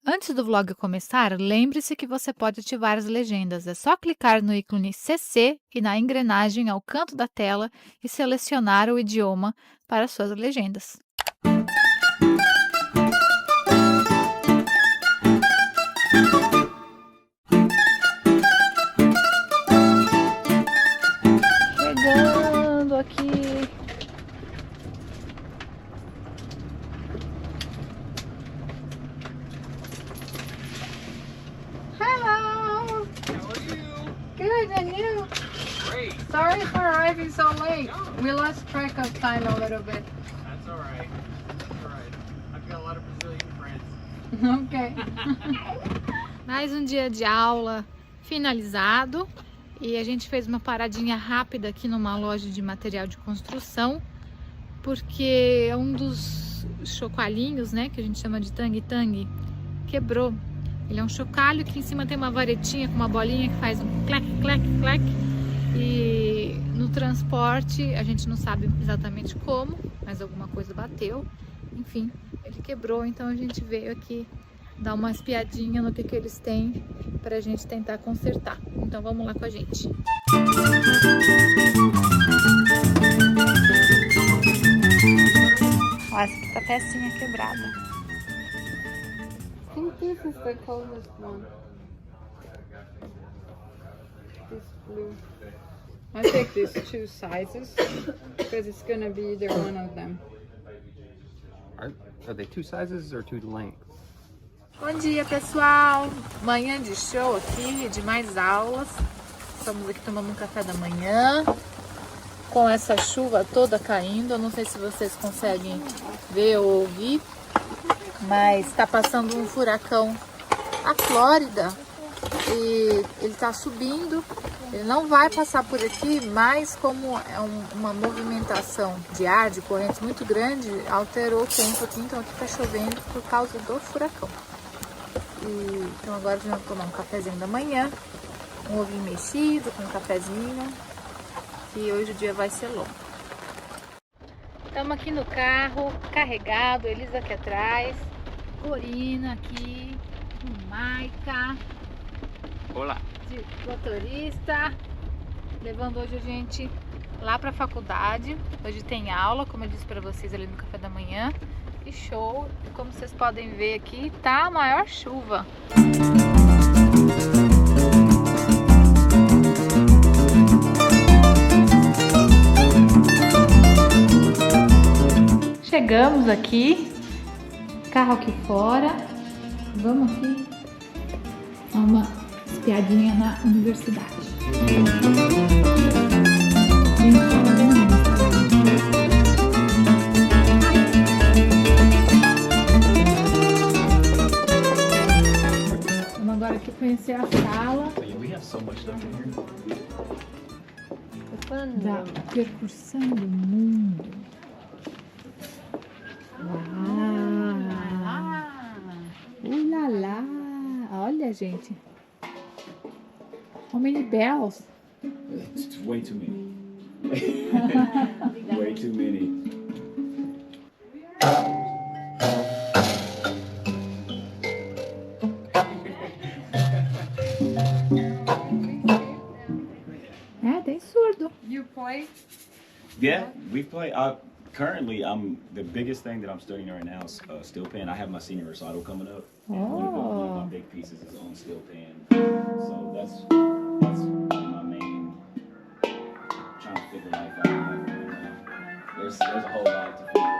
Antes do vlog começar, lembre-se que você pode ativar as legendas. É só clicar no ícone CC e na engrenagem ao canto da tela e selecionar o idioma para suas legendas. Chegando aqui. Hello. How are you? Good, and you? Great. Sorry for arriving so late. We lost track of time a little bit. That's all right. That's all right. I've got a lot of Brazilian friends. Ok. Mais um dia de aula finalizado e a gente fez uma paradinha rápida aqui numa loja de material de construção, porque um dos chocalhinhos, né, que a gente chama de tangue-tangue, quebrou. Ele é um chocalho que em cima tem uma varetinha com uma bolinha que faz um clac, clac, clac. E no transporte a gente não sabe exatamente como, mas alguma coisa bateu. Enfim, ele quebrou, então a gente veio aqui dar uma espiadinha no que eles têm pra gente tentar consertar. Então vamos lá com a gente. Ó, essa aqui tá a pecinha quebrada. I think this is the coldest one. This blue. I take these two sizes because it's gonna be either one of them. Are they two sizes or two lengths? Bom dia, pessoal! Manhã de show aqui, de mais aulas. Estamos aqui tomando um café da manhã com essa chuva toda caindo. Eu não sei se vocês conseguem ver ou ouvir, mas está passando um furacão a Flórida e ele está subindo. Ele não vai passar por aqui, mas como é uma movimentação de ar, de correntes muito grande, alterou o tempo aqui, então aqui está chovendo por causa do furacão. Então agora a gente vai tomar um cafezinho da manhã, um ovinho mexido com um cafezinho, e hoje o dia vai ser longo. Estamos aqui no carro, carregado, Elisa aqui atrás, Corina aqui, Maica, Olá. de motorista, levando hoje a gente lá para a faculdade. Hoje tem aula, como eu disse para vocês ali no café da manhã, e show. Como vocês podem ver aqui, tá a maior chuva. Chegamos aqui, carro aqui fora. Vamos aqui dar uma espiadinha na universidade. Vamos agora aqui conhecer a sala We have so much stuff in here. da percussão do mundo. Ulala! Olha, gente. How many bells? It's way too many. Way too many. É, tem surdo. You play? Yeah, we play. Currently, the biggest thing that I'm studying right now is steel pan. I have my senior recital coming up. And one of my big pieces is on steel pan. So that's my main trying to figure life out. There's a whole lot to figure out.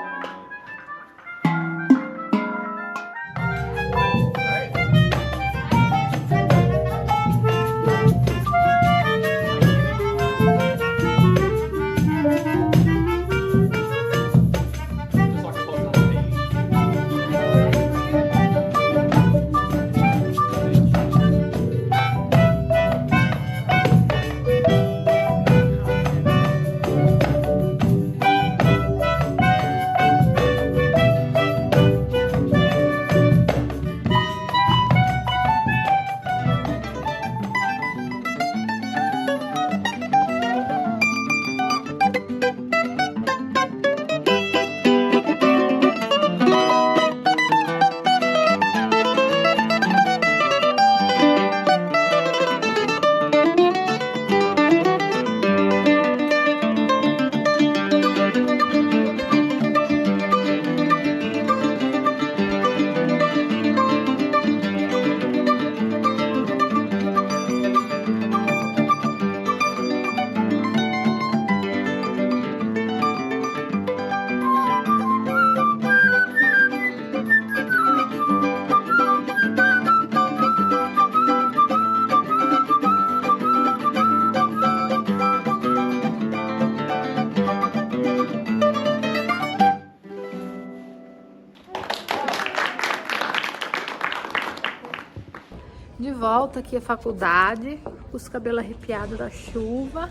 De volta aqui à faculdade, os cabelos arrepiados da chuva.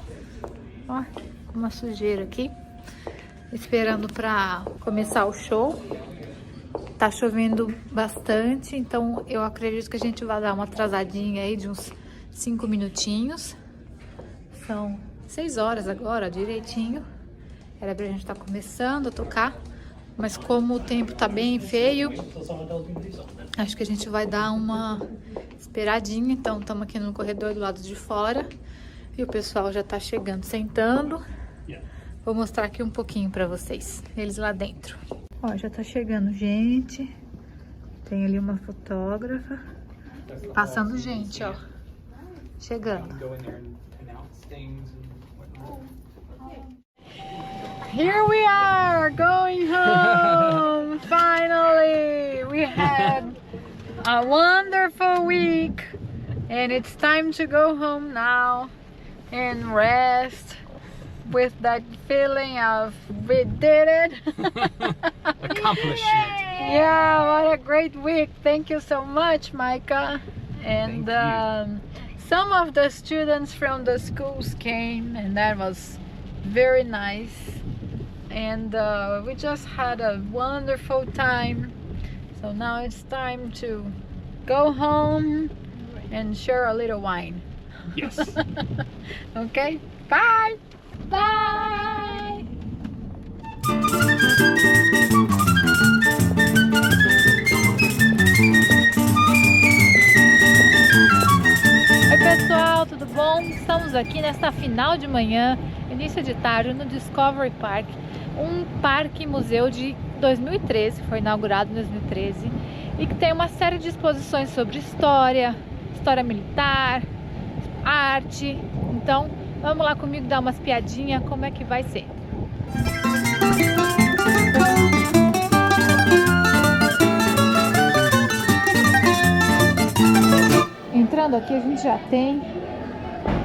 Ó, uma sujeira aqui. Esperando para começar o show. Tá chovendo bastante, então eu acredito que a gente vai dar uma atrasadinha aí de uns 5 minutinhos. São 6 horas agora, direitinho. Era pra gente estar começando a tocar, mas como o tempo tá bem feio, acho que a gente vai dar uma esperadinha. Então estamos aqui no corredor do lado de fora e o pessoal já tá chegando, sentando. Vou mostrar aqui um pouquinho pra vocês, eles lá dentro. Ó, já tá chegando gente. Tem ali uma fotógrafa. Passando gente, ó. Chegando. Here we are, going home. Finally, we had a wonderful week. And it's time to go home now and rest. With that feeling of we did it. Accomplishment. Yeah, what a great week. Thank you so much, Micah. And some of the students from the schools came, and that was very nice. And we just had a wonderful time. So now it's time to go home and share a little wine. Yes. Okay, bye. Bye! Oi pessoal, tudo bom? Estamos aqui nesta final de manhã, início de tarde, no Discovery Park, um parque museu de 2013, foi inaugurado em 2013 e que tem uma série de exposições sobre história, história militar, arte. Então vamos lá comigo dar umas piadinhas, como é que vai ser. Entrando aqui a gente já tem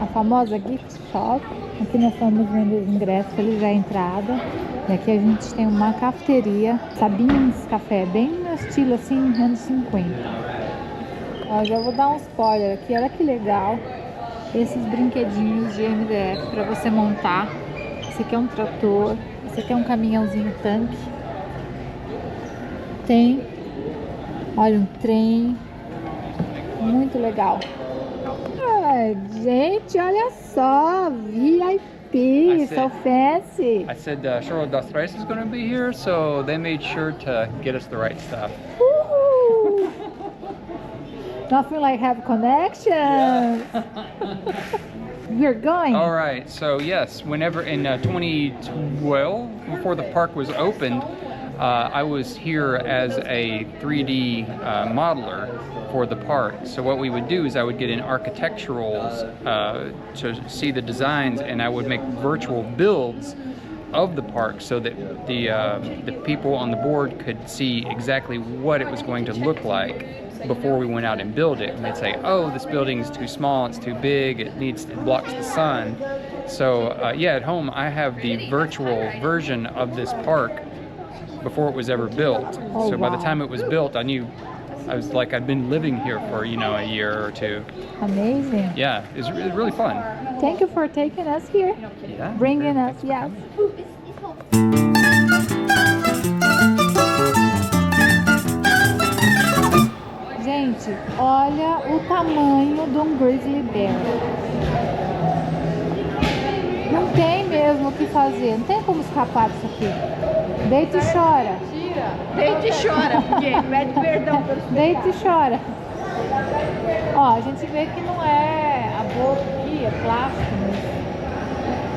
a famosa gift shop. Aqui nós estamos vendo os ingressos ali já a entrada. E aqui a gente tem uma cafeteria, Sabines Café, bem no estilo assim, anos 50. Ó, já vou dar um spoiler aqui, olha que legal. Esses brinquedinhos de MDF para você montar. Esse aqui é um trator, esse aqui é um caminhãozinho tanque. Tem, olha, um trem, muito legal. Ai, gente, olha só, VIP, so fancy. I said Charlotte Dostrais is going to be here, so they made sure to get us the right stuff. Nothing like have connections. You're going. All right, so yes, whenever in 2012, before the park was opened, I was here as a 3D modeler for the park. So what we would do is I would get in architecturals to see the designs, and I would make virtual builds of the park so that the people on the board could see exactly what it was going to look like before we went out and build it. And they'd say, oh, this building's too small, it's too big, it blocks the sun. So yeah, at home I have the virtual version of this park before it was ever built. Oh, so by the wow. time it was built, I knew I was like I'd been living here for, you know, a year or two. Amazing. Yeah, it was really fun. Thank you for taking us here. Yeah. Bringing us, yes. Gente, olha o tamanho de um grizzly bear. Não tem mesmo o que fazer, não tem como escapar disso aqui. Deita e chora. Deita e chora, porque pede perdão pelos Deita e chora. Ó, a gente vê que não é a boca aqui, é plástico, mas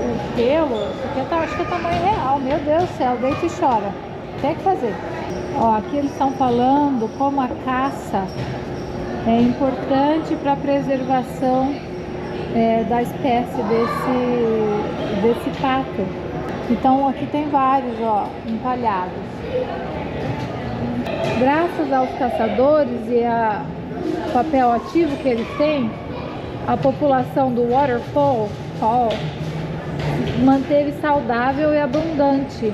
o pelo, isso aqui acho que é tamanho real. Meu Deus do céu, deita e chora. Tem que fazer. Ó, aqui eles estão falando como a caça é importante para a preservação da espécie desse pato. Então aqui tem vários, ó, empalhados. Graças aos caçadores e ao papel ativo que eles têm, a população do waterfall manteve saudável e abundante,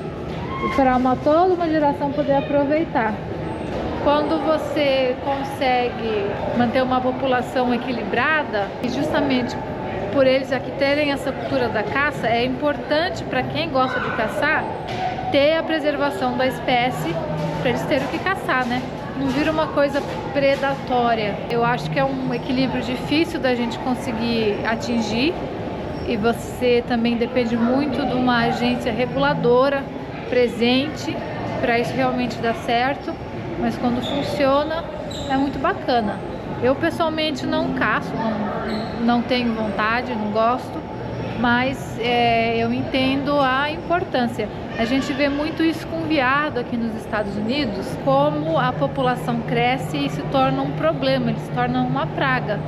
para toda uma geração poder aproveitar. Quando você consegue manter uma população equilibrada, e justamente por eles aqui terem essa cultura da caça, é importante para quem gosta de caçar ter a preservação da espécie para eles terem o que caçar, né? Não vira uma coisa predatória. Eu acho que é um equilíbrio difícil da gente conseguir atingir, e você também depende muito de uma agência reguladora presente para isso realmente dar certo, mas quando funciona é muito bacana. Eu pessoalmente não caço, não tenho vontade, não gosto, mas eu entendo a importância. A gente vê muito isso com veado aqui nos Estados Unidos, como a população cresce e se torna um problema, ele se torna uma praga.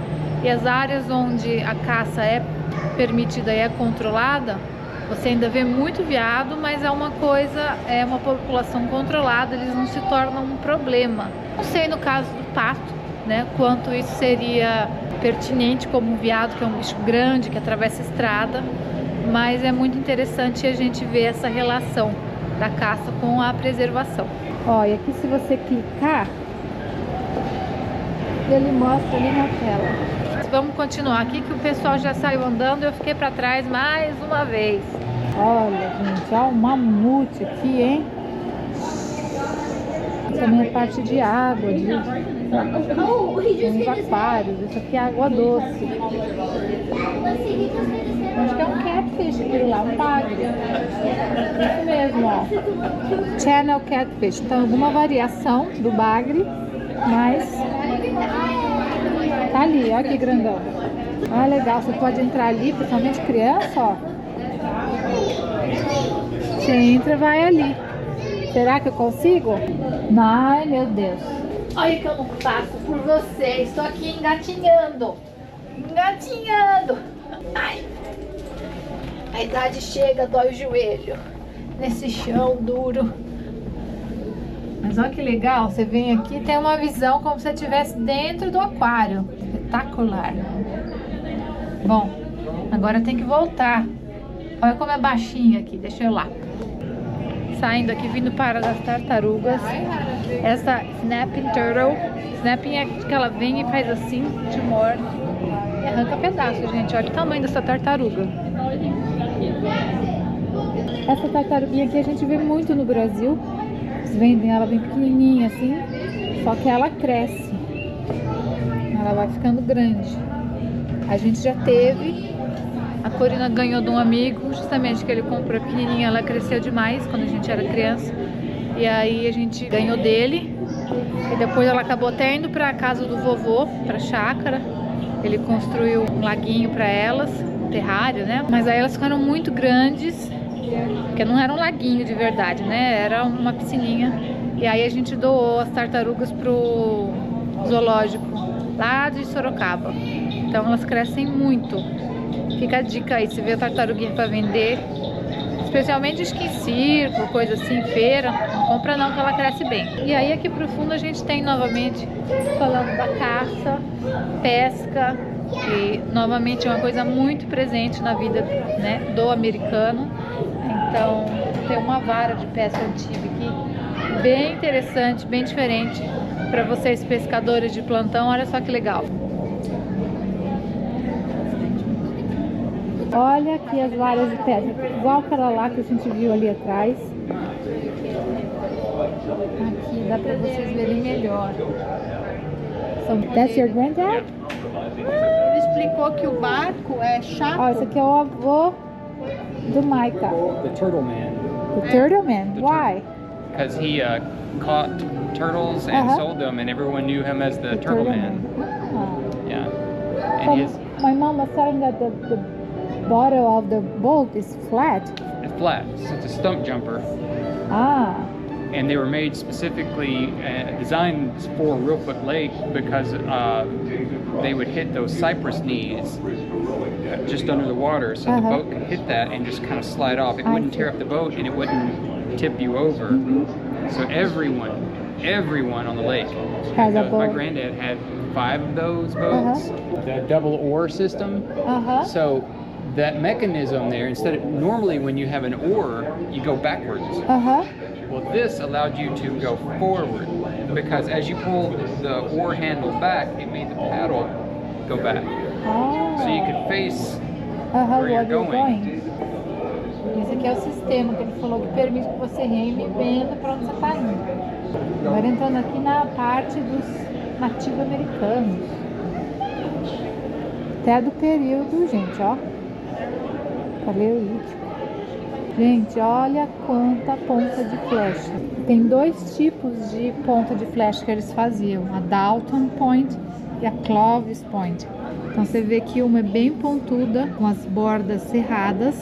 E as áreas onde a caça é permitida e é controlada, você ainda vê muito veado, mas é uma população controlada, eles não se tornam um problema. Não sei no caso do pato, né, quanto isso seria pertinente como um veado, que é um bicho grande, que atravessa a estrada, mas é muito interessante a gente ver essa relação da caça com a preservação. Ó, e aqui se você clicar, ele mostra ali na tela. Vamos continuar aqui que o pessoal já saiu andando e eu fiquei para trás mais uma vez. Olha, gente, ó, um mamute aqui, hein? Também é parte de água, uns aquários. Isso aqui é água doce. Acho que é um catfish aquilo lá, um bagre. Isso mesmo, ó. Channel catfish. Então, alguma variação do bagre, mas tá ali, ó que grandão. Ah, legal, você pode entrar ali, principalmente criança, ó. Você entra e vai ali. Será que eu consigo? Ai, meu Deus. Olha que eu não passo por você. Estou aqui engatinhando. Engatinhando. Ai. A idade chega, dói o joelho. Nesse chão duro. Mas olha que legal. Você vem aqui e tem uma visão como se você estivesse dentro do aquário. Espetacular. Bom, agora tem que voltar. Olha como é baixinho aqui. Deixa eu ir lá. Saindo aqui, vindo para das tartarugas. Essa snapping turtle. Snapping é que ela vem e faz assim, te morde e arranca pedaço, gente. Olha o tamanho dessa tartaruga. Essa tartaruguinha aqui a gente vê muito no Brasil. Eles vendem ela bem pequenininha assim, só que ela cresce. Ela vai ficando grande. A gente já teve. A Corina ganhou de um amigo, justamente que ele comprou a pequenininha, ela cresceu demais quando a gente era criança. E aí a gente ganhou dele. E depois ela acabou até indo para a casa do vovô, para a chácara. Ele construiu um laguinho para elas, um terrário, né? Mas aí elas ficaram muito grandes, porque não era um laguinho de verdade, né? Era uma piscininha. E aí a gente doou as tartarugas pro zoológico lá de Sorocaba. Então elas crescem muito. Fica a dica aí, se vê a tartaruguinha para vender, especialmente acho que em circo, coisa assim, feira, não compra não, que ela cresce bem. E aí aqui pro fundo a gente tem novamente falando da caça, pesca, e novamente é uma coisa muito presente na vida, né, do americano. Então tem uma vara de pesca antiga aqui, bem interessante, bem diferente para vocês pescadores de plantão. Olha só que legal. Olha aqui as varas de pesca, igual aquela lá que a gente viu ali atrás. Aqui dá pra vocês verem melhor. That's your granddad? Ele explicou que o barco é chato. Ó, esse aqui é o avô do Micah. The turtle man. The Turtle Man. Why? Because he caught turtles and sold them, and everyone knew him as the turtle man. Ah. Yeah. So And his my mom was saying that the bottom of the boat is flat. it's flat. It's a stump jumper. Ah. And they were made specifically designed for Reelfoot Lake because they would hit those cypress knees just under the water, so the boat could hit that and just kind of slide off. It wouldn't tear up the boat and it wouldn't tip you over. So everyone on the lake Has a my boat. granddad had 5 of those boats. The double oar system. So that mechanism there, instead of normally when you have an oar, you go backwards. Well, this allowed you to go forward. because as you pull the oar handle back, it made the paddle go back. So you could face where you're going. Esse aqui é o sistema que ele falou que permite que você reme vendo para onde você está indo. Agora entrando aqui na parte dos nativo-americanos. Até do período, gente, ó. Paleolítico. Gente, olha quanta ponta de flecha. Tem dois tipos de ponta de flecha que eles faziam. A Dalton Point e a Clovis Point. Então você vê que uma é bem pontuda, com as bordas cerradas.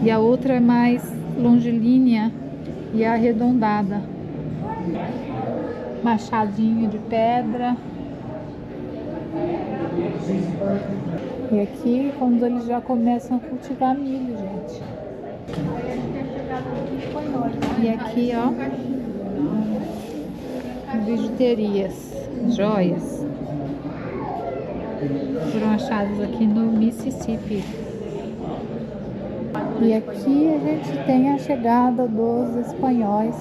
E a outra é mais longilínea e arredondada. Machadinho de pedra. E aqui, quando eles já começam a cultivar milho, gente. E aqui, ó, bijuterias, joias. Foram achadas aqui no Mississippi. E aqui a gente tem a chegada dos espanhóis.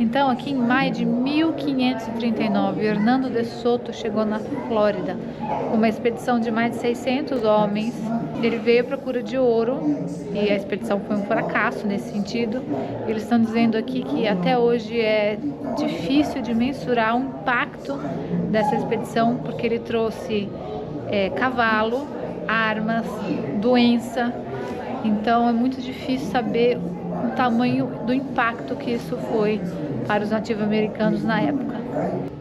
Então, aqui em maio de 1539, Hernando de Soto chegou na Flórida com uma expedição de mais de 600 homens. Ele veio à procura de ouro e a expedição foi um fracasso nesse sentido. Eles estão dizendo aqui que até hoje é difícil de mensurar o impacto dessa expedição, porque ele trouxe cavalo, armas, doença. Então é muito difícil saber o tamanho do impacto que isso foi para os nativo-americanos na época.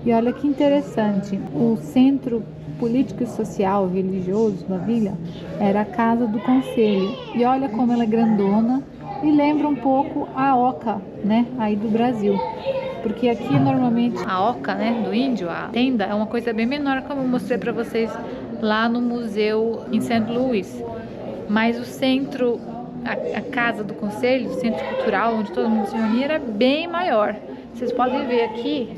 E olha que interessante, o centro político e social religioso da vila era a Casa do Conselho. E olha como ela é grandona e lembra um pouco a Oca, né, aí do Brasil. Porque aqui normalmente a Oca, né, do índio, a tenda, é uma coisa bem menor, como eu mostrei para vocês lá no museu em St. Louis. Mas o centro, a Casa do Conselho, o centro cultural, onde todo mundo se reunia, era bem maior. Vocês podem ver aqui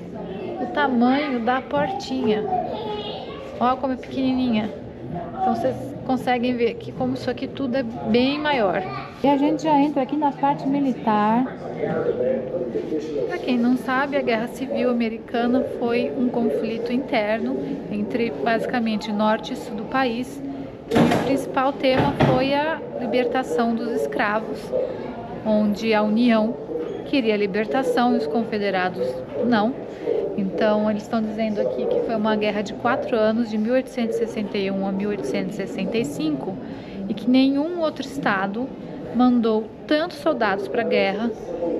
o tamanho da portinha. Olha como é pequenininha. Então vocês conseguem ver aqui como isso aqui tudo é bem maior. E a gente já entra aqui na parte militar. Para quem não sabe, a Guerra Civil Americana foi um conflito interno entre basicamente norte e sul do país. E o principal tema foi a libertação dos escravos, onde a União queria a libertação e os confederados não. Então eles estão dizendo aqui que foi uma guerra de 4 anos, de 1861 a 1865, e que nenhum outro estado mandou tantos soldados para a guerra,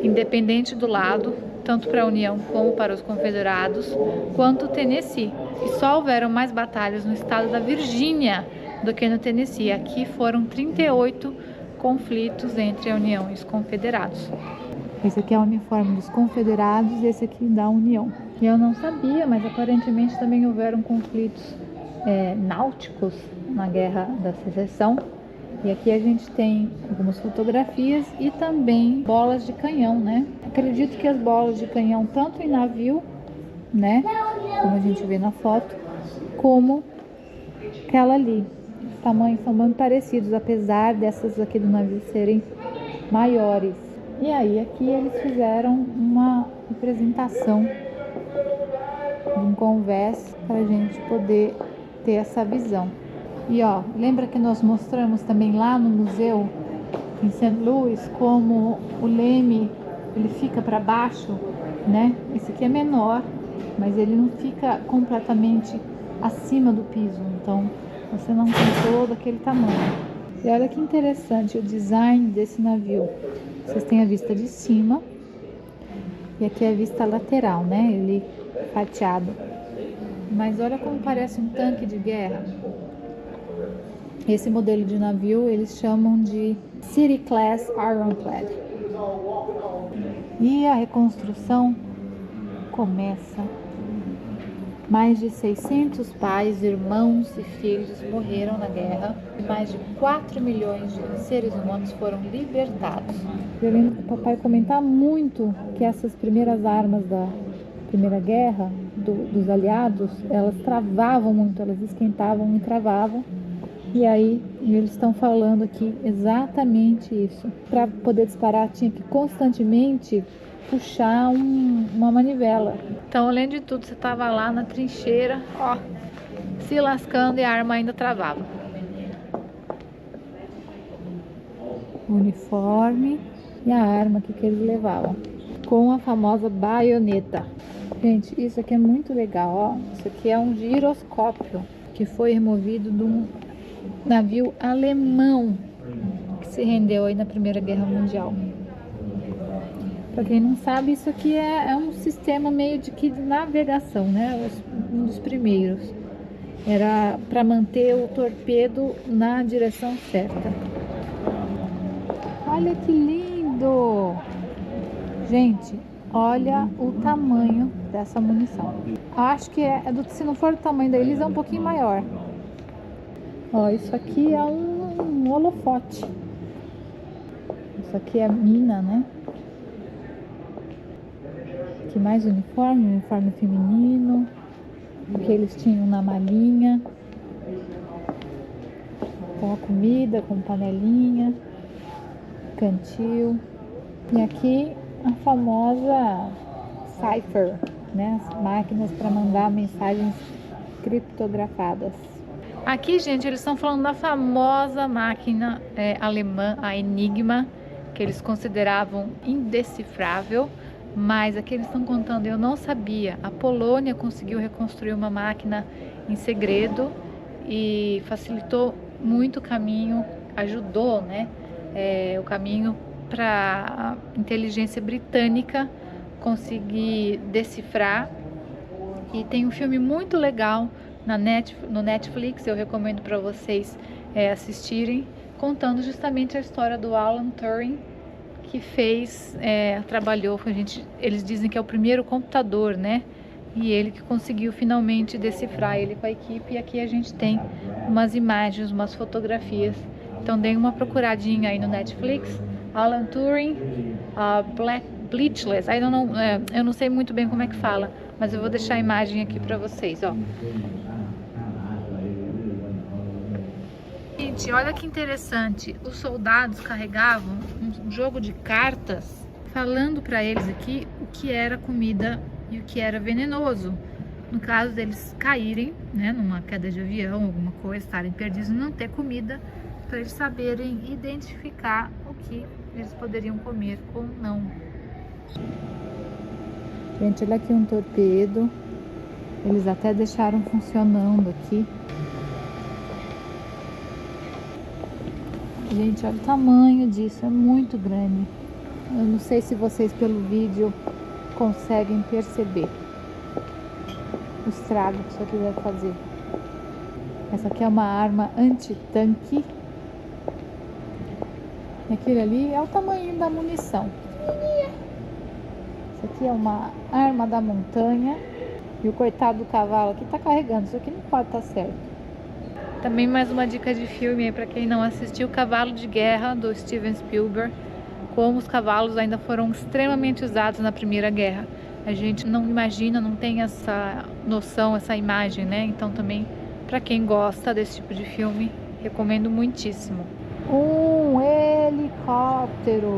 independente do lado, tanto para a União como para os confederados, quanto o Tennessee. E só houveram mais batalhas no estado da Virgínia do que no Tennessee. Aqui foram 38 conflitos entre a União e os confederados. Esse aqui é o uniforme dos confederados e esse aqui da União. E eu não sabia, mas aparentemente também houveram conflitos náuticos na Guerra da Secessão. E aqui a gente tem algumas fotografias e também bolas de canhão, né? Acredito que as bolas de canhão, tanto em navio, né, como a gente vê na foto, como aquela ali. Os tamanhos são muito parecidos, apesar dessas aqui do navio serem maiores. E aí aqui eles fizeram uma representação de um convés para a gente poder ter essa visão. E ó, lembra que nós mostramos também lá no museu em St. Louis como o leme ele fica para baixo, né? Esse aqui é menor, mas ele não fica completamente acima do piso, então você não tem todo aquele tamanho. E olha que interessante o design desse navio. Vocês têm a vista de cima e aqui é a vista lateral, né? Ele fatiado. Mas olha como parece um tanque de guerra. Esse modelo de navio eles chamam de City Class Ironclad. E a reconstrução começa. Mais de 600 pais, irmãos e filhos morreram na guerra. Mais de 4 milhões de seres humanos foram libertados. Eu lembro do papai comentar muito que essas primeiras armas da Primeira Guerra, dos aliados, elas travavam muito, elas esquentavam e travavam. E aí eles estão falando aqui exatamente isso. Para poder disparar tinha que constantemente puxar uma manivela. Então, além de tudo, você tava lá na trincheira, ó, se lascando e a arma ainda travava. O uniforme e a arma que eles levavam, com a famosa baioneta. Gente, isso aqui é muito legal, ó. Isso aqui é um giroscópio que foi removido de um navio alemão que se rendeu aí na Primeira Guerra Mundial. Para quem não sabe, isso aqui é um sistema meio de navegação, né? Um dos primeiros. Era para manter o torpedo na direção certa. Olha que lindo! Gente, olha o tamanho dessa munição. Acho que se não for o tamanho deles, é um pouquinho maior. Ó, isso aqui é um holofote. Isso aqui é a mina, né? Aqui mais uniforme feminino. Que eles tinham na malinha. Com a comida, com panelinha. Cantil. E aqui a famosa cipher, né? As máquinas para mandar mensagens criptografadas. Aqui, gente, eles estão falando da famosa máquina alemã, a Enigma, que eles consideravam indecifrável, mas aqui eles estão contando, eu não sabia, a Polônia conseguiu reconstruir uma máquina em segredo e facilitou muito o caminho, ajudou, né, o caminho para a inteligência britânica conseguir decifrar. E tem um filme muito legal no Netflix, eu recomendo para vocês assistirem, contando justamente a história do Alan Turing, que trabalhou, eles dizem que é o primeiro computador, né? E ele que conseguiu finalmente decifrar, ele com a equipe. E aqui a gente tem umas imagens, umas fotografias. Então deem uma procuradinha aí no Netflix. Alan Turing, Bleachless. Eu não sei muito bem como é que fala, mas eu vou deixar a imagem aqui para vocês, ó. Gente, olha que interessante. Os soldados carregavam um jogo de cartas falando para eles aqui o que era comida e o que era venenoso. No caso deles caírem, né, numa queda de avião, alguma coisa, estarem perdidos e não ter comida, para eles saberem identificar o que eles poderiam comer ou não. Gente, olha aqui um torpedo. Eles até deixaram funcionando aqui. Gente, olha o tamanho disso, é muito grande. Eu não sei se vocês pelo vídeo conseguem perceber o estrago que isso aqui vai fazer. Essa aqui é uma arma anti-tanque. E aquele ali é o tamanho da munição. Isso aqui é uma arma da montanha. E o coitado do cavalo aqui tá carregando. Isso aqui não pode estar certo. Também mais uma dica de filme aí para quem não assistiu, Cavalo de Guerra, do Steven Spielberg. Como os cavalos ainda foram extremamente usados na Primeira Guerra. A gente não imagina, não tem essa noção, essa imagem, né? Então também, para quem gosta desse tipo de filme, recomendo muitíssimo. Um helicóptero,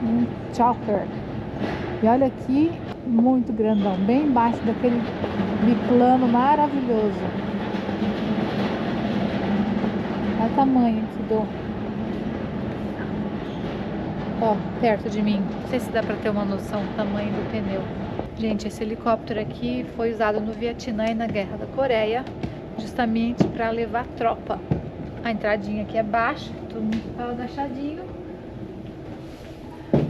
um chopper. E olha aqui, muito grandão, bem embaixo daquele biplano maravilhoso. Olha o tamanho ó, perto de mim. Não sei se dá para ter uma noção do tamanho do pneu. Gente, esse helicóptero aqui foi usado no Vietnã e na Guerra da Coreia, justamente para levar tropa. A entradinha aqui é baixa, todo mundo ficava agachadinho.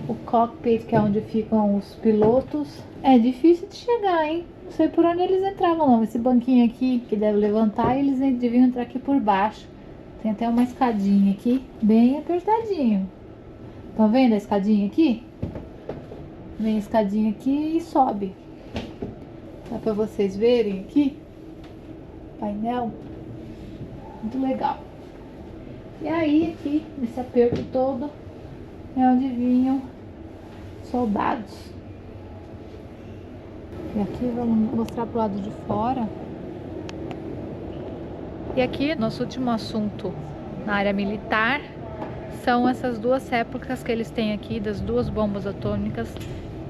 O cockpit, que é onde ficam os pilotos, é difícil de chegar, hein? Não sei por onde eles entravam não. Esse banquinho aqui, que deve levantar, eles deviam entrar aqui por baixo. Tem até uma escadinha aqui, bem apertadinho. Estão vendo a escadinha aqui? Vem a escadinha aqui e sobe. Dá pra vocês verem aqui? Painel. Muito legal. E aí aqui, nesse aperto todo, é onde vinham soldados. E aqui vamos mostrar pro lado de fora. E aqui, nosso último assunto na área militar são essas duas réplicas que eles têm aqui das duas bombas atômicas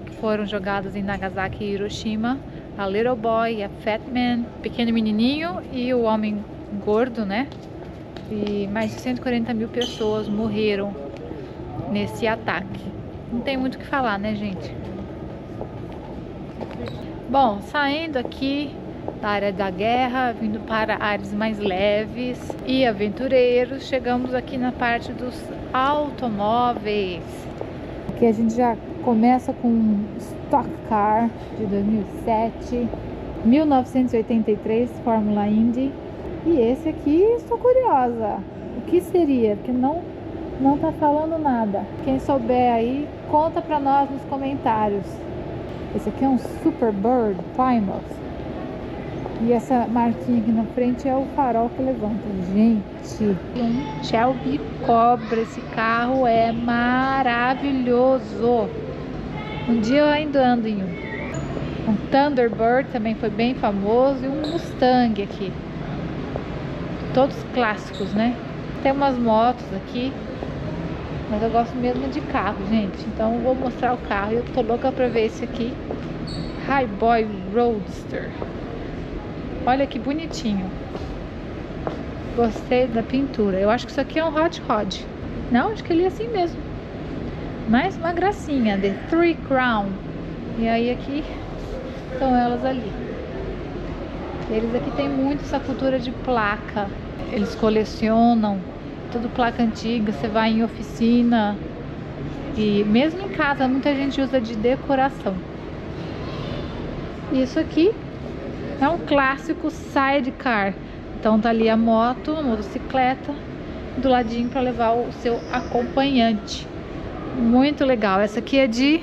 que foram jogadas em Nagasaki e Hiroshima. A Little Boy e a Fat Man, pequeno menininho e o homem gordo, né? E mais de 140 mil pessoas morreram nesse ataque. Não tem muito o que falar, né, gente? Bom, saindo aqui da área da guerra, vindo para áreas mais leves e aventureiros, chegamos aqui na parte dos automóveis. Aqui a gente já começa com um Stock Car de 2007, 1983, Fórmula Indy. E esse aqui, estou curiosa. O que seria? Porque não tá falando nada. Quem souber aí, conta pra nós nos comentários. Esse aqui é um Superbird Plymouth. E essa marquinha aqui na frente é o farol que levanta. Gente, um Shelby Cobra. Esse carro é maravilhoso. Um dia eu ainda ando em um Thunderbird, também foi bem famoso. E um Mustang aqui. Todos clássicos, né? Tem umas motos aqui. Mas eu gosto mesmo de carro, gente. Então eu vou mostrar o carro. Eu tô louca pra ver esse aqui. Highboy Roadster. Olha que bonitinho. Gostei da pintura. Eu acho que isso aqui é um Hot Rod. Não, acho que ele é assim mesmo. Mais uma gracinha. The Three Crown. E aí aqui estão elas ali. Eles aqui tem muito essa cultura de placa. Eles colecionam tudo placa antiga. Você vai em oficina. E mesmo em casa muita gente usa de decoração. Isso aqui é um clássico sidecar. Então tá ali a moto, a motocicleta, do ladinho para levar o seu acompanhante. Muito legal. Essa aqui é de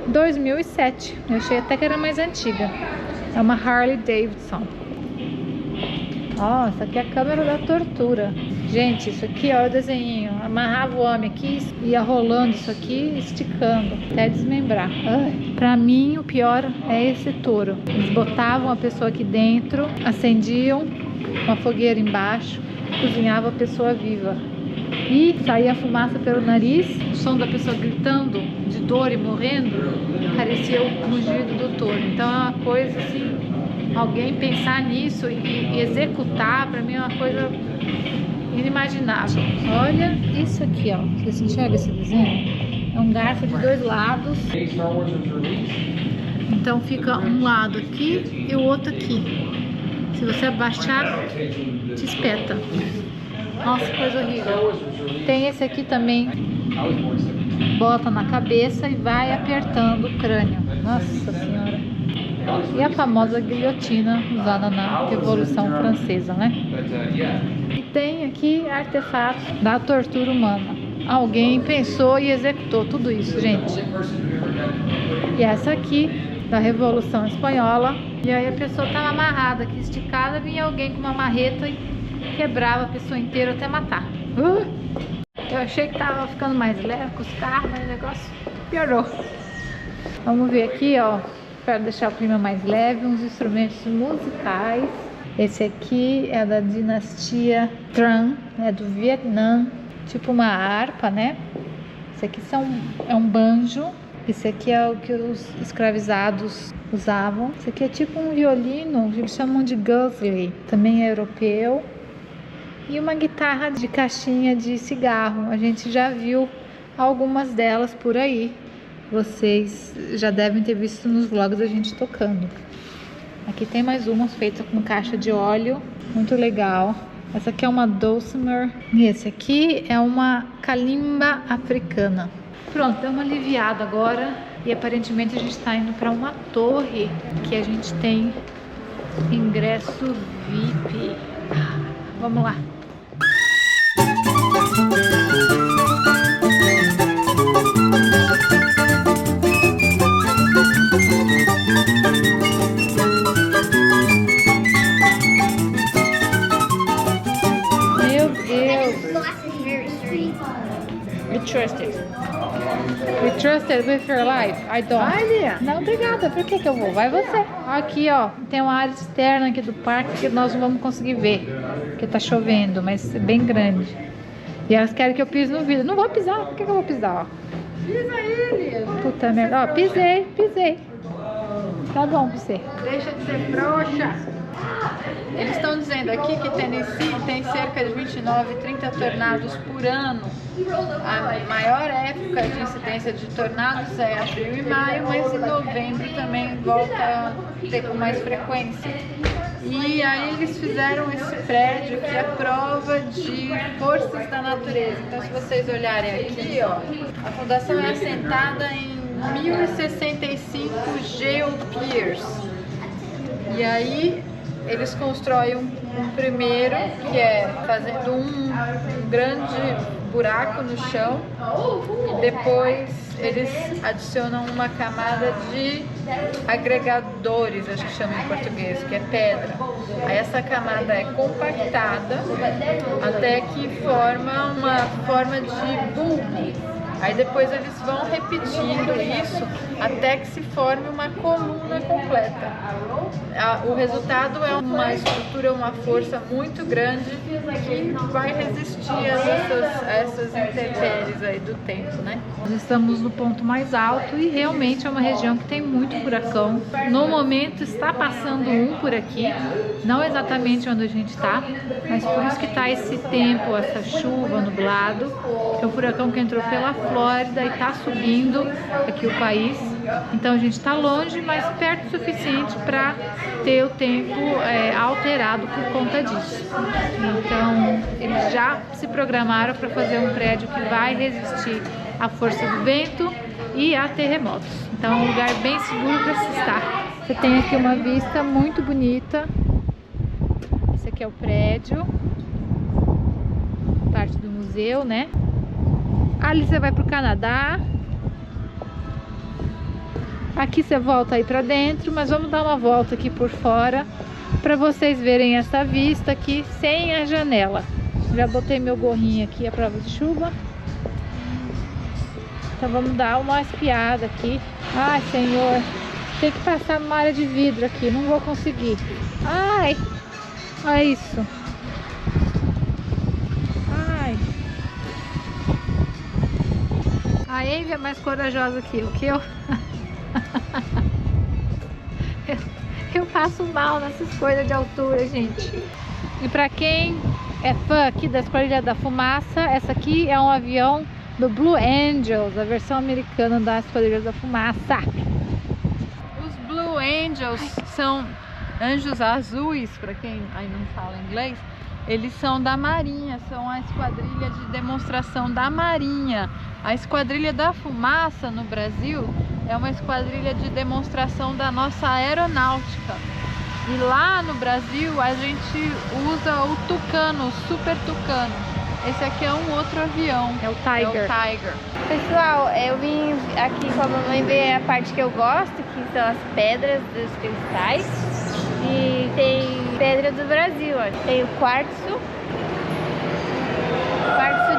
2007. Eu achei até que era mais antiga. É uma Harley Davidson. Ó, essa aqui é a câmera da tortura. Gente, isso aqui, ó, o desenho. Amarrava o homem aqui, ia rolando isso aqui, esticando, até desmembrar. Ai, pra mim, o pior é esse touro. Eles botavam a pessoa aqui dentro, acendiam uma fogueira embaixo, cozinhava a pessoa viva. E saía fumaça pelo nariz, o som da pessoa gritando de dor e morrendo, parecia o rugido do touro. Então é uma coisa assim, alguém pensar nisso e executar, pra mim é uma coisa inimaginável. Olha isso aqui, ó. Vocês enxergam esse desenho? É um garfo de dois lados. Então fica um lado aqui e o outro aqui. Se você abaixar, te espeta. Nossa, coisa horrível. Tem esse aqui também. Bota na cabeça e vai apertando o crânio. Nossa Senhora. E a famosa guilhotina usada na Revolução Francesa, né? E tem aqui artefatos da tortura humana. Alguém pensou e executou tudo isso, gente. E essa aqui, da Revolução Espanhola. E aí a pessoa estava amarrada aqui, esticada, vinha alguém com uma marreta e quebrava a pessoa inteira até matar. Eu achei que tava ficando mais leve com os carros, mas o negócio piorou. Vamos ver aqui, ó, para deixar o clima mais leve, uns instrumentos musicais. Esse aqui é da dinastia Tran, é do Vietnã, tipo uma harpa, né? Esse aqui é um banjo. Esse aqui é o que os escravizados usavam. Esse aqui é tipo um violino, eles chamam de guzli, também é europeu. E uma guitarra de caixinha de cigarro. A gente já viu algumas delas por aí. Vocês já devem ter visto nos vlogs a gente tocando. Aqui tem mais umas feitas com caixa de óleo. Muito legal. Essa aqui é uma dulcimer. E esse aqui é uma kalimba africana. Pronto, deu uma aliviada agora. E aparentemente a gente está indo para uma torre que a gente tem ingresso VIP. Vamos lá. Meu Deus. We trusted. We trusted with your life. I don't. Não, obrigada. Por que eu vou? Vai você. Aqui, ó. Tem uma área externa aqui do parque que nós não vamos conseguir ver. Porque tá chovendo, mas é bem grande. E elas querem que eu pise no vidro. Não vou pisar, por que eu vou pisar? Ó? Pisa ele. Puta merda. Ó, pisei. Tá bom pra você. Deixa de ser frouxa. Eles estão dizendo aqui que Tennessee tem cerca de 29, 30 tornados por ano. A maior época de incidência de tornados é abril e maio, mas em novembro também volta a ter com mais frequência. E aí eles fizeram esse prédio que é prova de forças da natureza. Então, se vocês olharem aqui, ó, a fundação é assentada em 1065 geopiers. E aí eles constroem um primeiro, que é fazendo um grande buraco no chão, e depois eles adicionam uma camada de agregadores, a gente chama em português, que é pedra. Aí essa camada é compactada até que forma uma forma de bulbo. Aí depois eles vão repetindo isso até que se forme uma coluna completa. O resultado é uma estrutura, uma força muito grande que vai resistir a essas intempéries aí do tempo, né? Nós estamos no ponto mais alto e realmente é uma região que tem muito furacão. No momento está passando um por aqui, não exatamente onde a gente está, mas por isso que está esse tempo, essa chuva, nublado, que é o furacão que entrou pela Flórida e está subindo aqui o país. Então a gente está longe, mas perto o suficiente para ter o tempo alterado por conta disso. Então eles já se programaram para fazer um prédio que vai resistir à força do vento e a terremotos. Então é um lugar bem seguro para se estar. Você tem aqui uma vista muito bonita. Esse aqui é o prédio, parte do museu, né? Ali você vai para o Canadá. Aqui você volta aí para dentro, mas vamos dar uma volta aqui por fora para vocês verem essa vista aqui sem a janela. Já botei meu gorrinho aqui à prova de chuva. Então vamos dar uma espiada aqui. Ai, Senhor, tem que passar numa área de vidro aqui, não vou conseguir. Ai, olha isso. A Amy é mais corajosa que eu. Eu passo mal nessas coisas de altura, gente. E pra quem é fã aqui da Esquadrilha da Fumaça, essa aqui é um avião do Blue Angels, a versão americana da Esquadrilha da Fumaça. Os Blue Angels são anjos azuis, pra quem aí não fala inglês. Eles são da Marinha, são a esquadrilha de demonstração da Marinha. A Esquadrilha da Fumaça no Brasil é uma esquadrilha de demonstração da nossa aeronáutica. E lá no Brasil a gente usa o Tucano, o Super Tucano. Esse aqui é um outro avião, é o Tiger. Pessoal, eu vim aqui com a mamãe ver a parte que eu gosto, que são as pedras dos cristais. E tem pedra do Brasil, ó. Tem o quartzo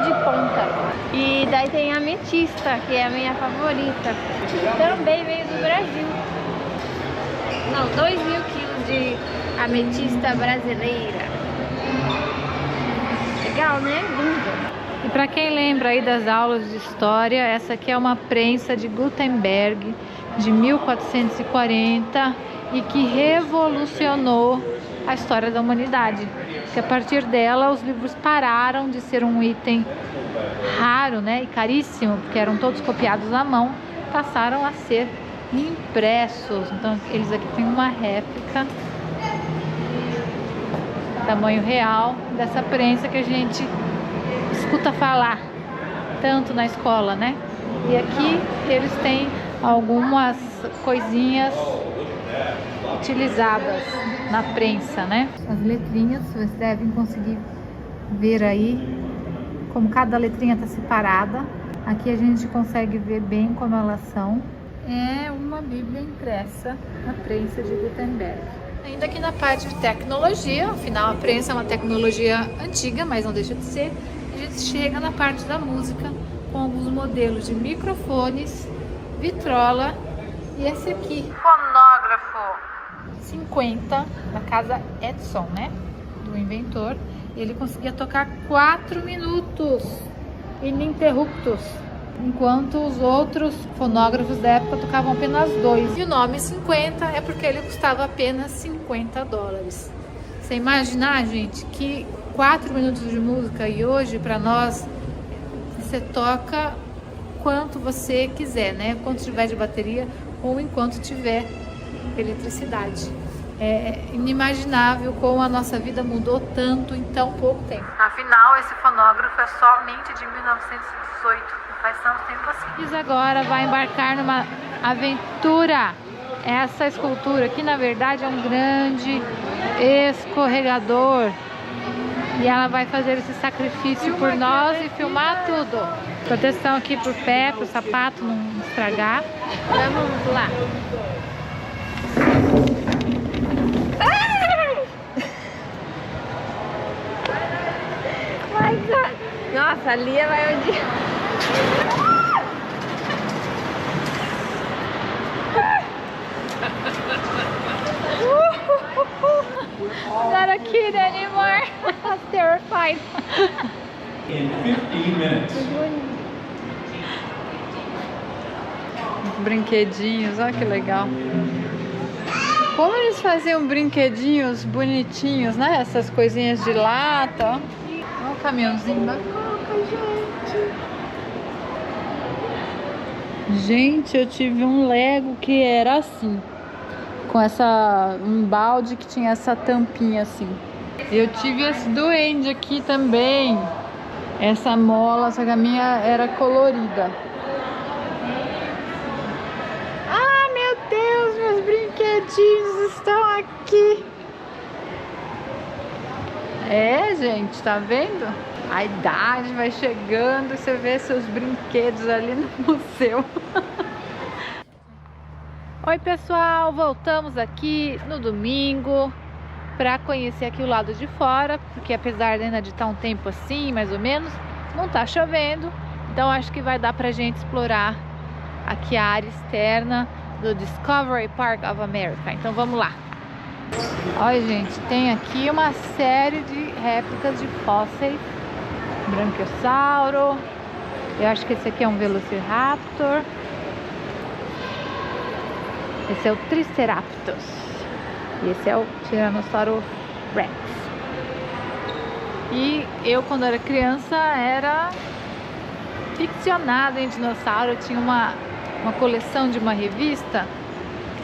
de ponta. E daí tem a ametista, que é a minha favorita. Também veio do Brasil. Não, 2.000 quilos de ametista brasileira. Legal, né? Linda. E para quem lembra aí das aulas de história, essa aqui é uma prensa de Gutenberg de 1440 e que revolucionou a história da humanidade. Que a partir dela os livros pararam de ser um item raro, né, e caríssimo, porque eram todos copiados à mão, passaram a ser impressos. Então eles aqui têm uma réplica tamanho real dessa prensa que a gente escuta falar tanto na escola, né? E aqui eles têm algumas coisinhas utilizadas na prensa, né? As letrinhas, vocês devem conseguir ver aí como cada letrinha está separada. Aqui a gente consegue ver bem como elas são. É uma Bíblia impressa na prensa de Gutenberg. Ainda aqui na parte de tecnologia, afinal a prensa é uma tecnologia antiga, mas não deixa de ser. A gente chega na parte da música com alguns modelos de microfones, vitrola e esse aqui, fonógrafo 50 da casa Edison, né, do inventor. Ele conseguia tocar 4 minutos ininterruptos, enquanto os outros fonógrafos da época tocavam apenas 2. E o nome 50 é porque ele custava apenas 50 dólares. Você imaginar, gente, que 4 minutos de música e hoje para nós você toca quanto você quiser, né? Quanto tiver de bateria ou enquanto tiver eletricidade. É inimaginável como a nossa vida mudou tanto em tão pouco tempo. Afinal, esse fonógrafo é somente de 1918, não faz tanto tempo assim. Liz agora vai embarcar numa aventura. Essa escultura aqui, na verdade, é um grande escorregador. E ela vai fazer esse sacrifício por nós e filmar tudo. Proteção aqui por pé, para o sapato não estragar. Vamos lá. Nossa, a Lia vai onde? Not a kid anymore. I'm terrified. In 15 minutes. Brinquedinhos, olha que legal. Como eles faziam brinquedinhos bonitinhos, né? Essas coisinhas de lata. Olha o caminhãozinho da Coca, gente. Gente, eu tive um Lego que era assim. Com um balde que tinha essa tampinha assim. Eu tive esse duende aqui também. Essa mola, só que a minha era colorida. Ah, meu Deus, meus brinquedinhos estão aqui. É, gente, tá vendo? A idade vai chegando e você vê seus brinquedos ali no museu. Oi pessoal, voltamos aqui no domingo para conhecer aqui o lado de fora, porque apesar ainda de estar um tempo assim, mais ou menos, não tá chovendo, então acho que vai dar pra gente explorar aqui a área externa do Discovery Park of America. Então vamos lá. Olha, gente, tem aqui uma série de réplicas de fósseis. Branquiosauro, eu acho que esse aqui é um Velociraptor. Esse é o Triceratops. E esse é o Tiranossauro Rex. E eu, quando era criança, era ficcionada em dinossauro. Eu tinha uma coleção de uma revista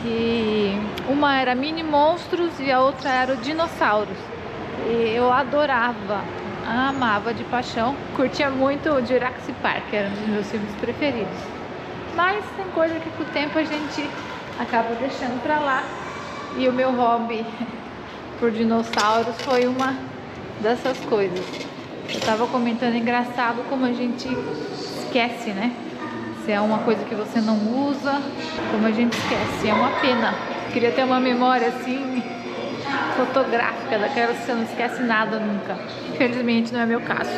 que uma era Mini Monstros e a outra era o Dinossauros. E eu adorava, amava de paixão. Curtia muito o Jurassic Park, era um dos meus filmes preferidos. Mas tem coisa que com o tempo a gente acaba deixando pra lá. E o meu hobby por dinossauros foi uma dessas coisas. Eu tava comentando, engraçado como a gente esquece, né? Se é uma coisa que você não usa, como a gente esquece. É uma pena. Eu queria ter uma memória assim fotográfica, daquela que você não esquece nada nunca. Infelizmente não é meu caso.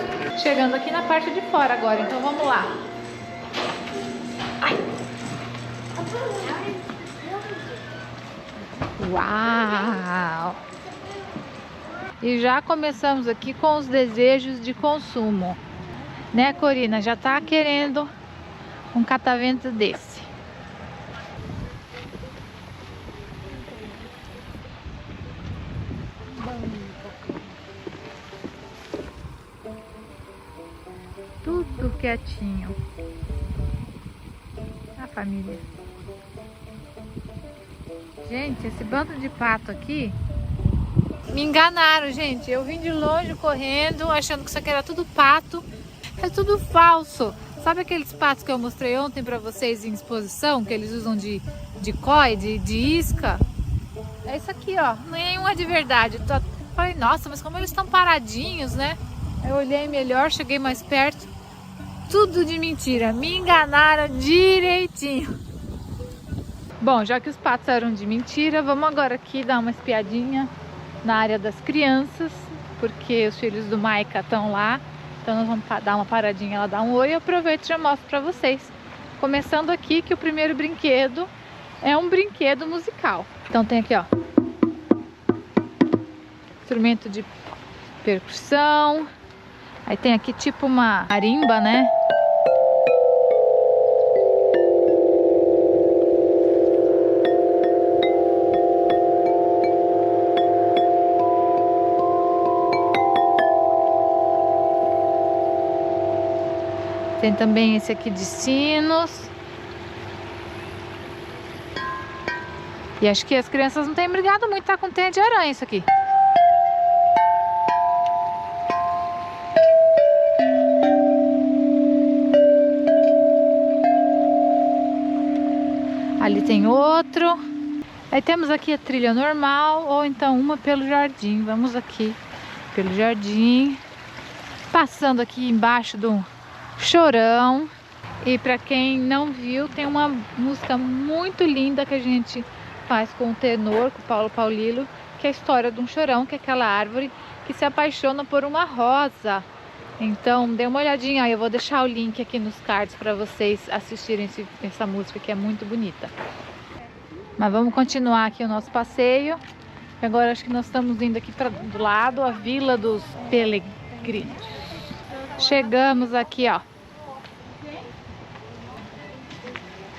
Chegando aqui na parte de fora agora, então vamos lá. Ai. Uau! E já começamos aqui com os desejos de consumo, né, Corina? Já tá querendo um catavento desse. Tudo quietinho. A família. Gente, esse bando de pato aqui me enganaram, gente. Eu vim de longe correndo, achando que isso aqui era tudo pato. É tudo falso. Sabe aqueles patos que eu mostrei ontem pra vocês em exposição, que eles usam de koi, de isca? É isso aqui, ó. Nenhum é de verdade. Eu falei, nossa, mas como eles estão paradinhos, né? Eu olhei melhor, cheguei mais perto. Tudo de mentira. Me enganaram direitinho. Bom, já que os patos eram de mentira, vamos agora aqui dar uma espiadinha na área das crianças, porque os filhos do Maica estão lá. Então nós vamos dar uma paradinha lá, dar um oi, e aproveito e já mostro pra vocês. Começando aqui que o primeiro brinquedo é um brinquedo musical. Então tem aqui, ó, instrumento de percussão. Aí tem aqui tipo uma marimba, né? Tem também esse aqui de sinos. E acho que as crianças não têm brigado muito, tá com teia de aranha isso aqui. Ali tem outro. Aí temos aqui a trilha normal, ou então uma pelo jardim. Vamos aqui pelo jardim. Passando aqui embaixo do Chorão. E para quem não viu, tem uma música muito linda que a gente faz com o tenor, com o Paulo Paulilo, que é a história de um chorão, que é aquela árvore que se apaixona por uma rosa. Então dê uma olhadinha aí, eu vou deixar o link aqui nos cards para vocês assistirem essa música, que é muito bonita. Mas vamos continuar aqui o nosso passeio. Agora acho que nós estamos indo aqui para do lado, a Vila dos Peregrinos. Chegamos aqui, ó.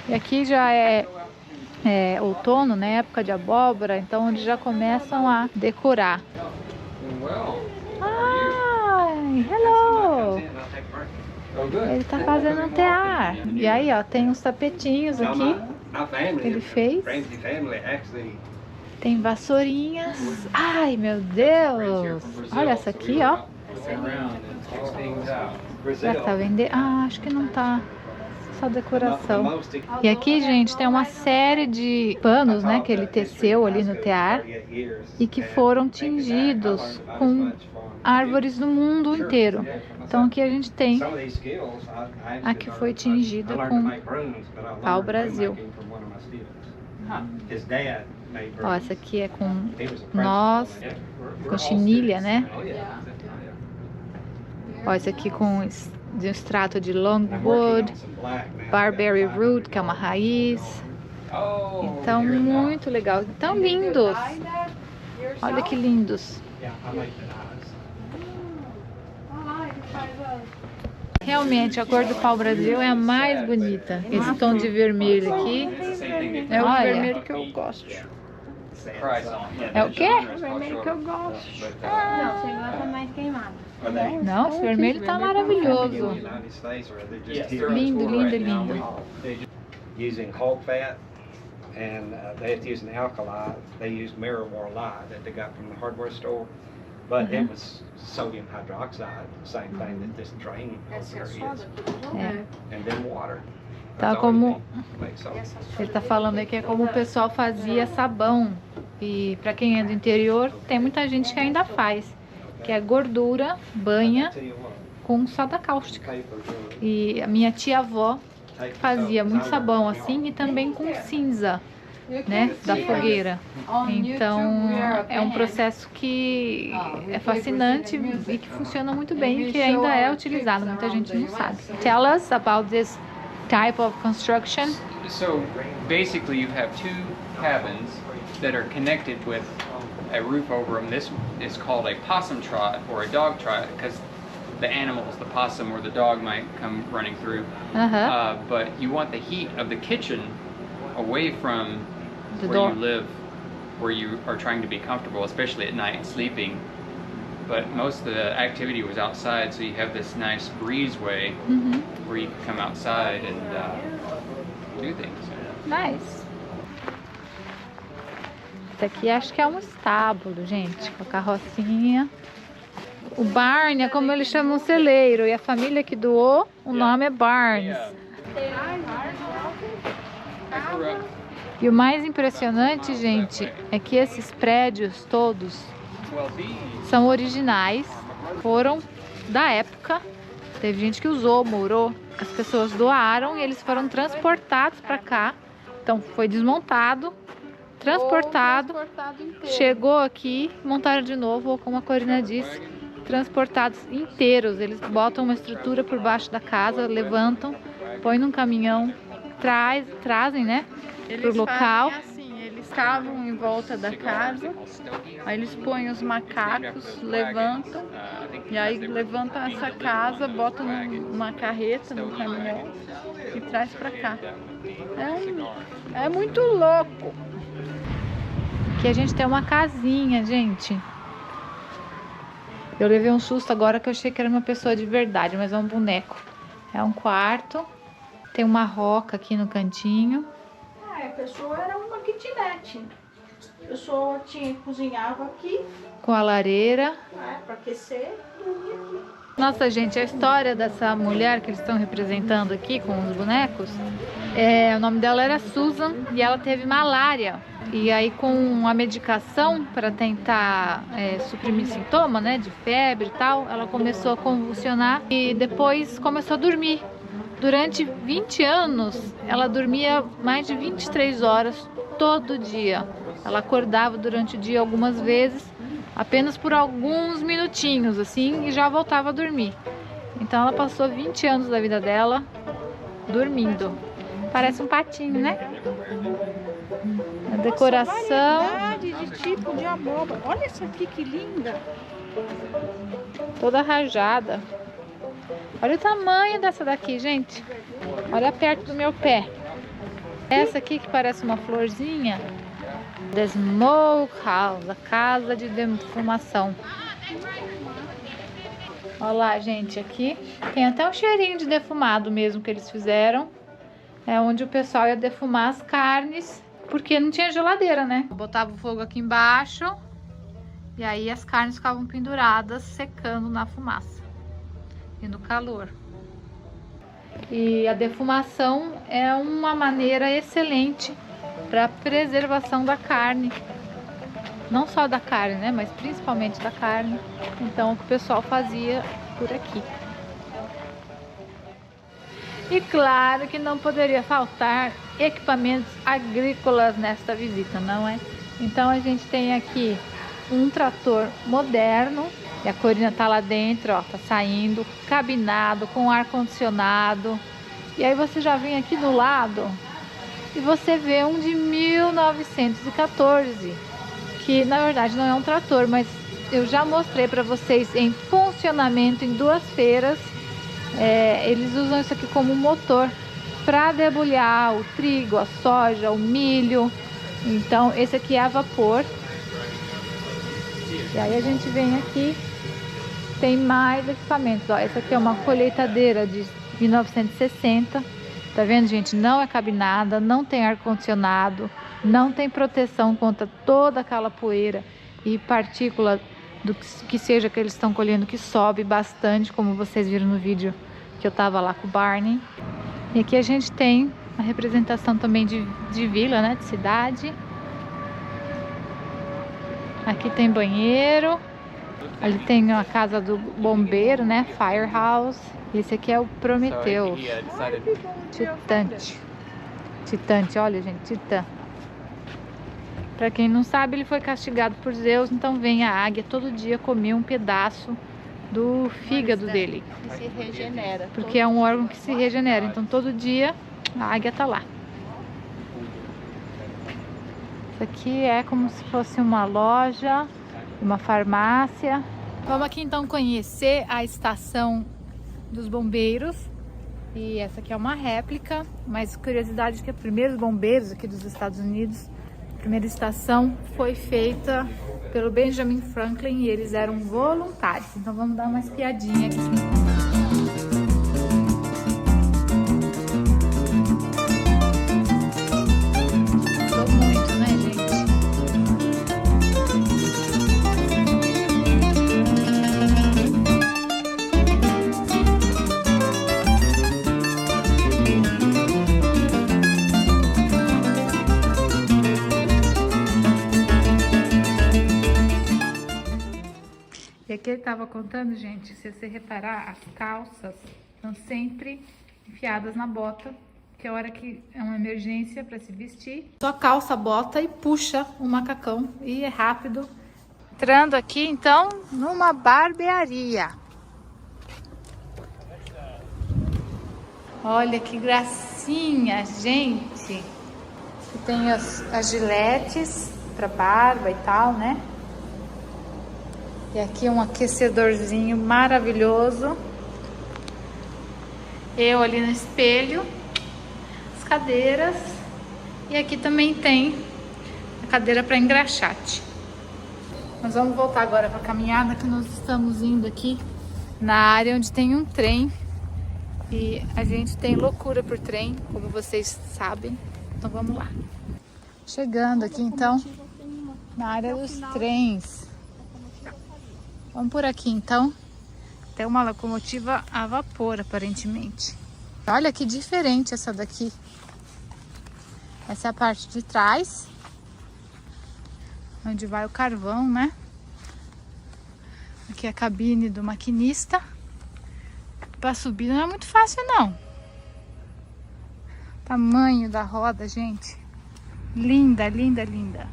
E aqui já é outono, né? Época de abóbora, então eles já começam a decorar. Ai, hello! Ele tá fazendo um tear. E aí, ó, tem uns tapetinhos aqui que ele fez. Tem vassourinhas. Ai, meu Deus! Olha essa aqui, ó. Será que tá vendendo? Ah, acho que não tá. Só decoração. E aqui, gente, tem uma série de panos, né, que ele teceu ali no tear e que foram tingidos com árvores do mundo inteiro. Então aqui a gente tem a que foi tingida com Pau Brasil. Ó, essa aqui é com noz, com chinilha, né? Ó, essa aqui com de um extrato de longwood, barberry root, que é uma raiz. Então, muito legal. Tão lindos. Olha que lindos. Realmente, a cor do Pau Brasil é a mais bonita. Esse tom de vermelho aqui é o vermelho que eu gosto. É o quê? O vermelho que eu gosto. Não, você gosta mais queimado. Não, esse vermelho tá maravilhoso. Lindo, lindo, lindo. Using hog fat, and they have to use an alkali. They used Mirror Lye that they got from the hardware store, but it was sodium hydroxide, the same thing that this drain over here is, and then water. Tá como ele tá falando aqui, é como o pessoal fazia sabão. E para quem é do interior, tem muita gente que ainda faz, que é gordura, banha com soda cáustica. E a minha tia-avó fazia muito sabão assim, e também com cinza, né, da fogueira. Então é um processo que é fascinante e que funciona muito bem, e que ainda é utilizado, muita gente não sabe. Tell us about this type of construction. So basically you have two cabins that are connected with a roof over them. This is called a possum trot or a dog trot because the animals, the possum or the dog, might come running through. But you want the heat of the kitchen away from where you live, where you are trying to be comfortable, especially at night sleeping. But most of the activity was outside, so you have this nice breezeway where you can come outside and do things. Nice. Esse aqui acho que é um estábulo, gente, com a carrocinha. O barn é como eles chamam o celeiro, e a família que doou, o nome é Barnes. E o mais impressionante, gente, é que esses prédios todos são originais, foram da época, teve gente que usou, morou, as pessoas doaram e eles foram transportados para cá. Então foi desmontado, transportado, chegou aqui, montaram de novo, ou como a Corina disse, transportados inteiros. Eles botam uma estrutura por baixo da casa, levantam, põem num caminhão, trazem, né, pro local. Assim, eles cavam em volta da casa. Aí eles põem os macacos, levantam. E aí levantam essa casa, botam numa carreta, num caminhão e traz pra cá. É muito louco. Aqui a gente tem uma casinha, gente. Eu levei um susto agora que eu achei que era uma pessoa de verdade, mas é um boneco. É um quarto. Tem uma roca aqui no cantinho. A pessoa era uma kitnet. A pessoa cozinhava aqui. Com a lareira. Para aquecer, dormia aqui. Nossa, gente, a história dessa mulher que eles estão representando aqui com os bonecos, o nome dela era Susan e ela teve malária. E aí com a medicação para tentar suprimir sintoma, né, de febre e tal, ela começou a convulsionar e depois começou a dormir. Durante 20 anos, ela dormia mais de 23 horas todo dia. Ela acordava durante o dia algumas vezes, apenas por alguns minutinhos, assim, e já voltava a dormir. Então ela passou 20 anos da vida dela dormindo. Parece um patinho, né? A decoração. Variedade de tipo de abóbora. Olha essa aqui que linda. Toda rajada. Olha o tamanho dessa daqui, gente. Olha perto do meu pé. Essa aqui que parece uma florzinha. The Smoke House, a casa de defumação. Olha lá, gente, aqui tem até um cheirinho de defumado mesmo que eles fizeram. É onde o pessoal ia defumar as carnes, porque não tinha geladeira, né? Botava o fogo aqui embaixo e aí as carnes ficavam penduradas, secando na fumaça e no calor. E a defumação é uma maneira excelente para preservação da carne. Não só da carne, né? Mas principalmente da carne. Então, o que o pessoal fazia por aqui. E claro que não poderia faltar equipamentos agrícolas nesta visita, não é? Então, a gente tem aqui um trator moderno. E a Corina tá lá dentro, ó, tá saindo, cabinado, com ar-condicionado. E aí você já vem aqui do lado e você vê um de 1914, que na verdade não é um trator, mas eu já mostrei para vocês em funcionamento em 2 feiras. Eles usam isso aqui como motor para debulhar o trigo, a soja, o milho. Então esse aqui é a vapor. E aí a gente vem aqui, tem mais equipamentos. Ó, essa aqui é uma colheitadeira de 1960. Tá vendo, gente? Não é cabinada, não tem ar-condicionado, não tem proteção contra toda aquela poeira e partícula do que seja que eles estão colhendo, que sobe bastante, como vocês viram no vídeo que eu tava lá com o Barney. E aqui a gente tem a representação também de vila, né? De cidade. Aqui tem banheiro. Ali tem a casa do bombeiro, né? Firehouse. Esse aqui é o Prometheus. Titante, olha, gente, Titã. Pra quem não sabe, ele foi castigado por Zeus, então vem a águia todo dia comer um pedaço do fígado dele. Que se regenera. Porque é um órgão que se regenera, então todo dia a águia tá lá. Isso aqui é como se fosse uma loja, uma farmácia. Vamos aqui então conhecer a estação dos bombeiros. E essa aqui é uma réplica, mas curiosidade que os primeiros bombeiros aqui dos Estados Unidos, a primeira estação foi feita pelo Benjamin Franklin e eles eram voluntários. Então vamos dar uma espiadinha aqui. E aqui ele estava contando, gente, se você reparar, as calças estão sempre enfiadas na bota, que a hora que é uma emergência para se vestir, só calça a bota e puxa o macacão e é rápido. Entrando aqui então numa barbearia. Olha que gracinha, gente. Aqui tem as giletes. pra barba e tal, né? E aqui um aquecedorzinho maravilhoso. Eu ali no espelho, as cadeiras. E aqui também tem a cadeira para engraxate. Nós vamos voltar agora para a caminhada, que nós estamos indo aqui na área onde tem um trem. E a gente tem loucura por trem, como vocês sabem. Então vamos lá. Chegando aqui então na área dos trens. Vamos por aqui então. Tem uma locomotiva a vapor, aparentemente. Olha que diferente essa daqui. Essa é a parte de trás, onde vai o carvão, né? Aqui é a cabine do maquinista. Para subir não é muito fácil, não. Tamanho da roda, gente. Linda, linda, linda.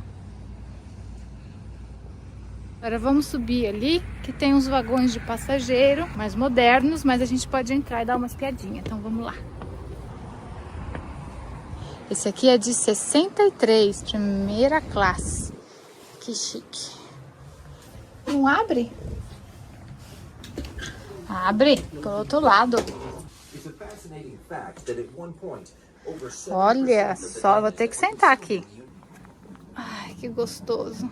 Agora vamos subir ali, que tem uns vagões de passageiro mais modernos, mas a gente pode entrar e dar uma espiadinha. Então vamos lá. Esse aqui é de 63, primeira classe. Que chique. Não abre? Abre pro outro lado. Olha só, vou ter que sentar aqui. Ai, que gostoso.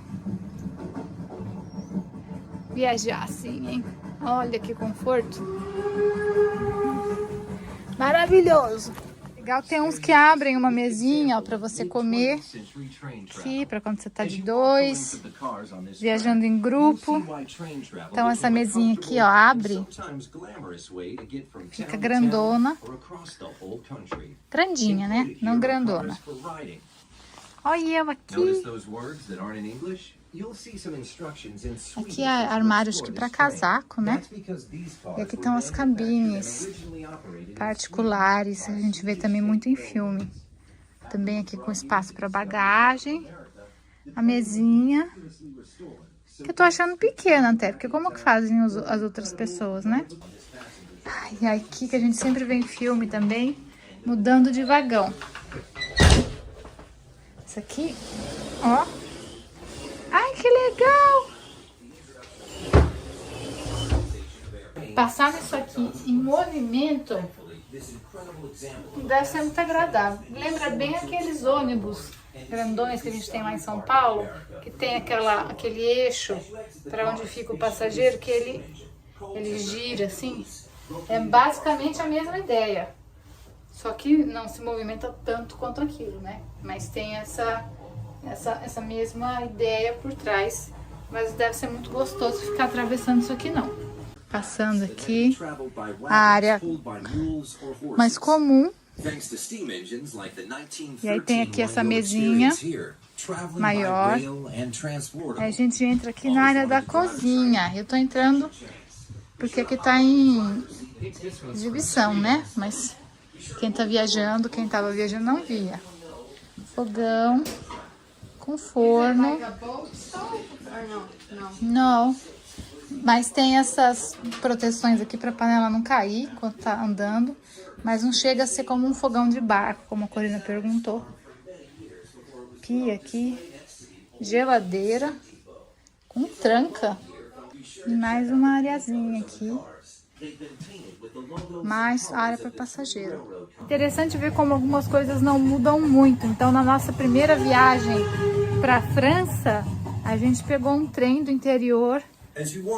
Viajar assim, hein? Olha que conforto. Maravilhoso. Legal, tem uns que abrem uma mesinha para você comer aqui, para quando você tá de dois, viajando em grupo. Então essa mesinha aqui, ó, abre, fica grandona, grandinha, né? Não grandona. Olha eu aqui. Aqui é armário, acho que para casaco, né? E aqui estão as cabines particulares, a gente vê também muito em filme. Também aqui com espaço para bagagem, a mesinha, que eu tô achando pequena até, porque como que fazem as outras pessoas, né? E aqui que a gente sempre vê em filme também, mudando de vagão. Isso aqui, ó. Ai, que legal! Passar nisso aqui em movimento deve ser muito agradável. Lembra bem aqueles ônibus grandões que a gente tem lá em São Paulo, que tem aquele eixo para onde fica o passageiro, que ele gira assim. É basicamente a mesma ideia. Só que não se movimenta tanto quanto aquilo, né? Mas tem essa mesma ideia por trás, mas deve ser muito gostoso ficar atravessando isso aqui não. Passando aqui a área mais comum, e aí tem aqui essa mesinha maior. Aí a gente entra aqui na área da cozinha. Eu tô entrando porque aqui tá em exibição, né? Mas quem tá viajando, quem tava viajando não via. Fogão com forno. Não. Mas tem essas proteções aqui para a panela não cair quando tá andando. Mas não chega a ser como um fogão de barco, como a Corina perguntou. Pia aqui. Geladeira. Com tranca. E mais uma areazinha aqui. Mais área para passageiro. Interessante ver como algumas coisas não mudam muito. Então, na nossa primeira viagem para a França, a gente pegou um trem do interior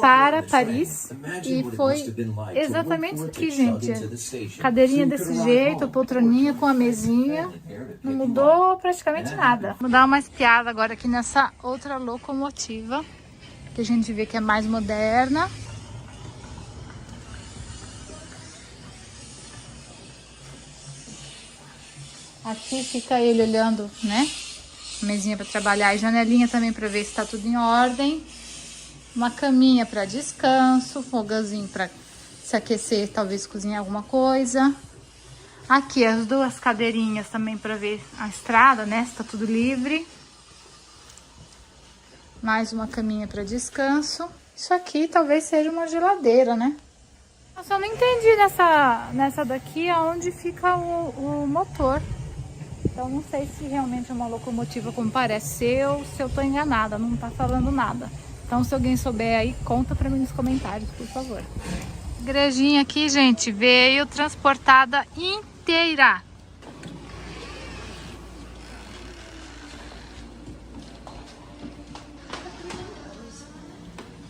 para Paris e foi exatamente isso aqui, gente. Cadeirinha desse jeito, poltroninha com a mesinha. Não mudou praticamente nada. Vou dar uma espiada agora aqui nessa outra locomotiva, que a gente vê que é mais moderna. Aqui fica ele olhando, né? Mesinha para trabalhar e janelinha também para ver se tá tudo em ordem. Uma caminha para descanso, fogãozinho para se aquecer, talvez cozinhar alguma coisa. Aqui as duas cadeirinhas também para ver a estrada, né? Se tá tudo livre. Mais uma caminha para descanso. Isso aqui talvez seja uma geladeira, né? Eu só não entendi nessa daqui aonde fica o motor. Então não sei se realmente é uma locomotiva como parece ser ou se eu tô enganada, não tá falando nada. Então se alguém souber aí, conta pra mim nos comentários, por favor. A igrejinha aqui, gente, veio transportada inteira.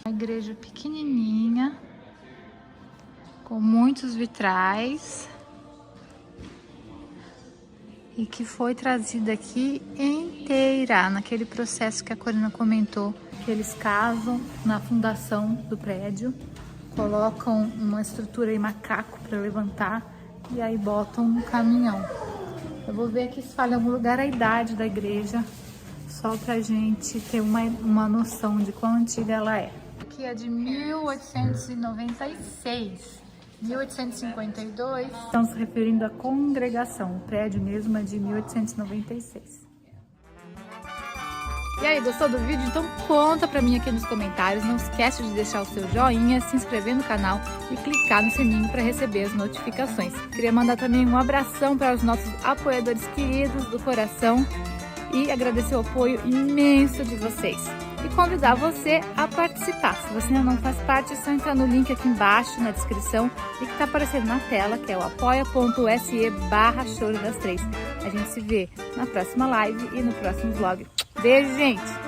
Uma igreja pequenininha, com muitos vitrais. E que foi trazida aqui inteira, naquele processo que a Corina comentou, que eles casam na fundação do prédio, colocam uma estrutura em macaco para levantar e aí botam no caminhão. Eu vou ver aqui se fala em algum lugar a idade da igreja, só pra gente ter uma noção de quão antiga ela é. Aqui é de 1896. 1852, estão se referindo à congregação, o prédio mesmo é de 1896. E aí, gostou do vídeo? Então conta pra mim aqui nos comentários, não esquece de deixar o seu joinha, se inscrever no canal e clicar no sininho para receber as notificações. Queria mandar também um abração para os nossos apoiadores queridos do coração e agradecer o apoio imenso de vocês. E convidar você a participar. Se você ainda não faz parte, é só entrar no link aqui embaixo na descrição e que está aparecendo na tela, que é o apoia.se/Choro das Três. A gente se vê na próxima live e no próximo vlog. Beijo, gente!